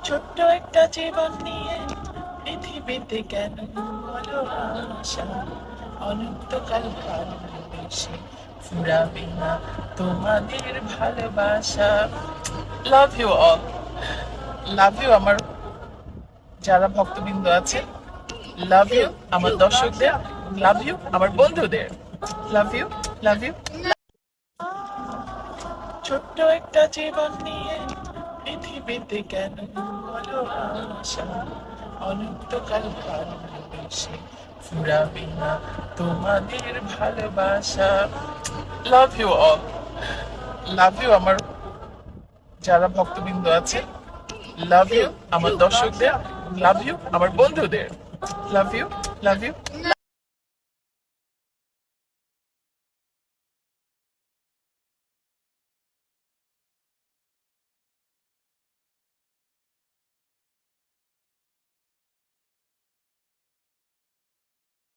ছোট্ট একটা জীবন নিয়ে পৃথিবীতে কেন বলো আশা, অনন্তকাল ভালোবেসে ফুরাবে না তোমাদের ভালোবাসা। Love you all, love you আমার যারা ভক্তবৃন্দ আছে, লাভ ইউ আমার দর্শকদের, লাভ ইউ আমার বন্ধুদের, লাভ ইউ, লাভ ইউ। ছোট্ট একটা জীবন নিয়ে পৃথিবীতে কেন বলো আশা, অনন্তকাল ভালোবেসে ফুরাবে না তোমাদের ভালোবাসা। Love you all, love you আমার যারা ভক্তবৃন্দ আছে, লাভ ইউ আমার দর্শকদের, লাভ ইউ আমার বন্ধুদের, লাভ ইউ, লাভ ইউ।